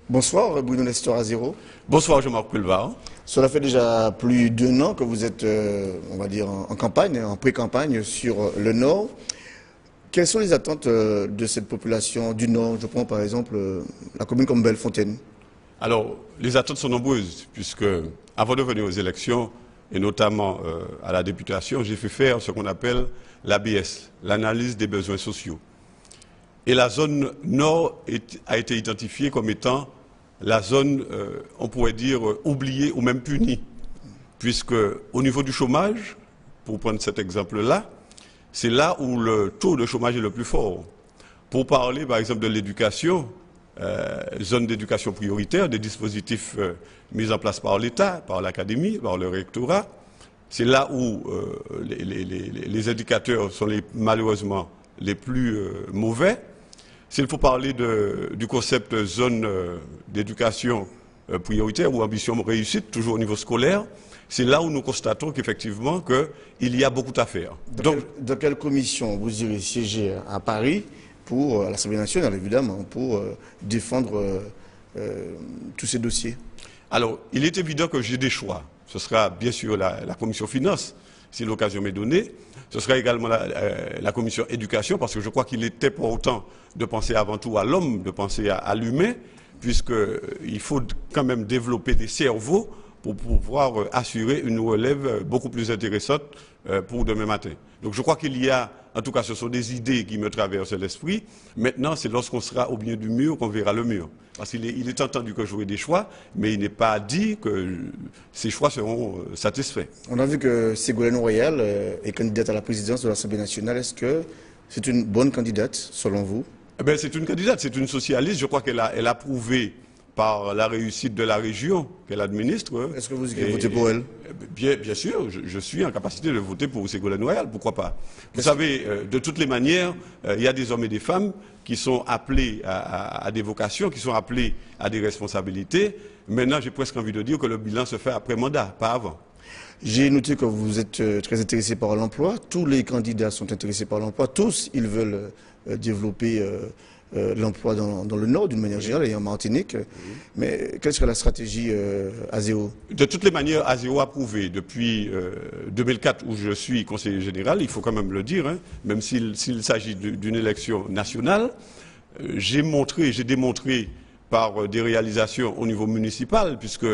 Bonsoir Bruno Nestor Azero. Bonsoir Jean-Marc Pulvar. Cela fait déjà plus d'1 an que vous êtes, on va dire, en campagne, en pré-campagne sur le Nord. Quelles sont les attentes de cette population du Nord? Je prends par exemple la commune comme Bellefontaine. Alors, les attentes sont nombreuses, puisque avant de venir aux élections, et notamment à la députation, j'ai fait faire ce qu'on appelle l'ABS, l'analyse des besoins sociaux. Et la zone Nord a été identifiée comme étant la zone, on pourrait dire, oubliée ou même punie. Puisque au niveau du chômage, pour prendre cet exemple-là, c'est là où le taux de chômage est le plus fort. Pour parler, par exemple, de l'éducation, zone d'éducation prioritaire, des dispositifs mis en place par l'État, par l'Académie, par le rectorat, c'est là où les indicateurs sont malheureusement les plus mauvais. S'il faut parler du concept zone d'éducation prioritaire ou ambition réussite, toujours au niveau scolaire, c'est là où nous constatons qu'effectivement qu'il y a beaucoup à faire. Dans quelle commission vous irez siéger à Paris pour l'Assemblée nationale, évidemment, pour défendre tous ces dossiers? Alors, il est évident que j'ai des choix. Ce sera bien sûr la commission finances, si l'occasion m'est donnée. Ce sera également la commission éducation, parce que je crois qu'il est important de penser avant tout à l'homme, de penser à l'humain, puisqu'il faut quand même développer des cerveaux pour pouvoir assurer une relève beaucoup plus intéressante pour demain matin. Donc je crois qu'il y a, en tout cas ce sont des idées qui me traversent l'esprit. Maintenant, c'est lorsqu'on sera au milieu du mur qu'on verra le mur. Parce qu'il est entendu que j'aurai des choix, mais il n'est pas dit que ces choix seront satisfaits. On a vu que Ségolène Royal est candidate à la présidence de l'Assemblée nationale. Est-ce que c'est une bonne candidate, selon vous? Eh bien, c'est une candidate, c'est une socialiste. Je crois qu'elle a prouvé par la réussite de la région qu'elle administre. Est-ce que vous votez pour elle? Bien sûr, je suis en capacité de voter pour Ségolène Royal, pourquoi pas. Vous savez, de toutes les manières, il y a des hommes et des femmes qui sont appelés à des vocations, qui sont appelés à des responsabilités. Maintenant, j'ai presque envie de dire que le bilan se fait après mandat, pas avant. J'ai noté que vous êtes très intéressé par l'emploi. Tous les candidats sont intéressés par l'emploi. Tous, ils veulent développer l'emploi dans le Nord, d'une manière générale, et en Martinique. Mais quelle serait la stratégie ASEO? De toutes les manières, ASEO a prouvé depuis 2004, où je suis conseiller général, il faut quand même le dire, hein, même s'il s'agit d'une élection nationale, j'ai démontré par des réalisations au niveau municipal, puisque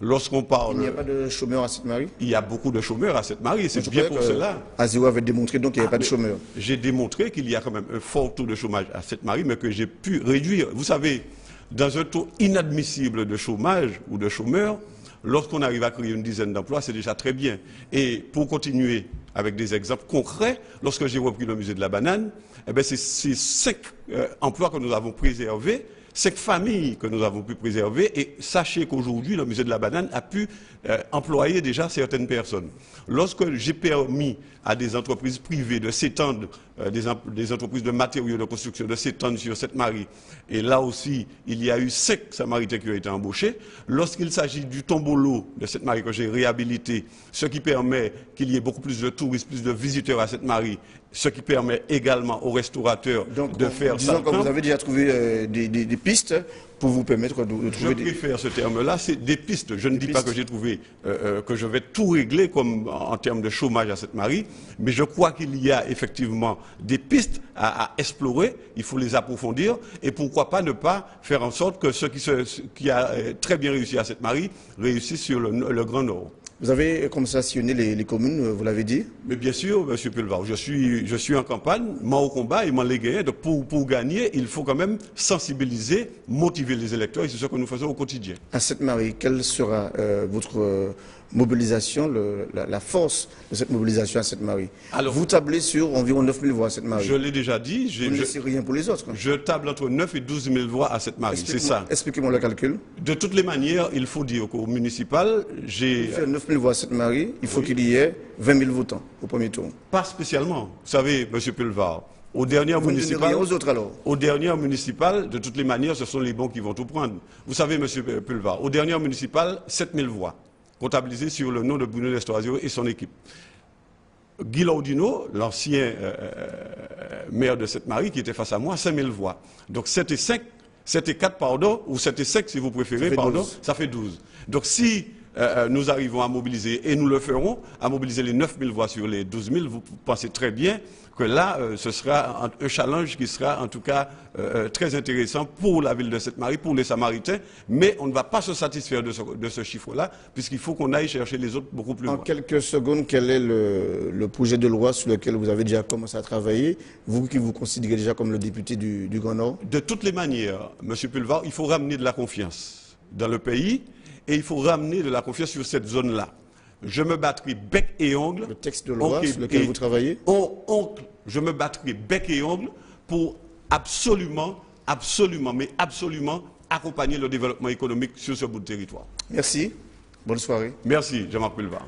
lorsqu'on parle... Il n'y a pas de chômeurs à Sainte-Marie? Il y a beaucoup de chômeurs à Sainte-Marie, et c'est bien pour cela. ASEO avait démontré donc qu'il n'y avait pas de chômeurs. J'ai démontré qu'il y a quand même un fort taux de chômage à Sainte-Marie, mais que j'ai pu réduire. Vous savez, dans un taux inadmissible de chômage ou de chômeurs, lorsqu'on arrive à créer une dizaine d'emplois, c'est déjà très bien. Et pour continuer avec des exemples concrets, lorsque j'ai repris le musée de la banane, eh bien, c'est 5 emplois que nous avons préservés, 5 familles que nous avons pu préserver, et sachez qu'aujourd'hui, le musée de la banane a pu employer déjà certaines personnes. Lorsque j'ai permis à des entreprises privées de s'étendre, des entreprises de matériaux de construction de s'étendre sur Sainte-Marie, et là aussi, il y a eu 5 Samaritains qui ont été embauchés. Lorsqu'il s'agit du tombolo de Sainte-Marie que j'ai réhabilité, ce qui permet qu'il y ait beaucoup plus de touristes, plus de visiteurs à Sainte-Marie, ce qui permet également aux restaurateurs de faire ça. Disons que vous avez déjà trouvé des pistes pour vous permettre de trouver Je préfère ce terme-là, c'est des pistes. Je ne dis pas que j'ai trouvé, que je vais tout régler comme en termes de chômage à Sainte-Marie, mais je crois qu'il y a effectivement des pistes à explorer, il faut les approfondir, et pourquoi pas ne pas faire en sorte que ce qui a très bien réussi à Sainte-Marie réussisse sur le Grand Nord. Vous avez commencé à sillonner les communes, vous l'avez dit? Mais bien sûr, M. Pulvar, je suis en campagne, moi au combat et moi les gagner. Donc pour gagner, il faut quand même sensibiliser, motiver les électeurs, et c'est ce que nous faisons au quotidien. À Sainte-Marie, quelle sera votre mobilisation, la force de cette mobilisation à Sainte-Marie? Vous tablez sur environ 9 000 voix à Sainte-Marie. Je l'ai déjà dit. Vous ne laissez rien pour les autres. Je table entre 9 et 12 000 voix à Sainte-Marie, c'est ça. Expliquez-moi le calcul. De toutes les manières, il faut dire qu'au municipal, j'ai... Pour faire 9 000 voix à Sainte-Marie, il faut qu'il y ait 20 000 votants au premier tour. Pas spécialement. Vous savez, M. Pulvar, aux dernières municipales, de toutes les manières, ce sont les bons qui vont tout prendre. Vous savez, M. Pulvar, aux dernières municipales, 7 000 voix, comptabilisées sur le nom de Bruno Nestor Azero et son équipe. Guy Laudino, l'ancien maire de Sainte-Marie, qui était face à moi, 5 000 voix. Donc 7 et 5, 7 et 4, pardon, ou 7 et 5 si vous préférez, pardon, ça fait 12. Donc si nous arrivons à mobiliser, et nous le ferons, à mobiliser les 9 000 voix sur les 12 000, vous pensez très bien que là, ce sera un challenge qui sera en tout cas très intéressant pour la ville de Sainte-Marie, pour les Samaritains, mais on ne va pas se satisfaire de ce chiffre-là, puisqu'il faut qu'on aille chercher les autres beaucoup plus loin. En quelques secondes, quel est le projet de loi sur lequel vous avez déjà commencé à travailler, vous qui vous considérez déjà comme le député du Grand Nord? De toutes les manières, M. Pulvar, il faut ramener de la confiance dans le pays, et il faut ramener de la confiance sur cette zone-là. Je me battrai bec et ongle. Le texte de loi sur lequel vous travaillez? Je me battrai bec et ongle pour absolument, mais absolument accompagner le développement économique sur ce bout de territoire. Merci. Bonne soirée. Merci, Jean-Marc Pulvar.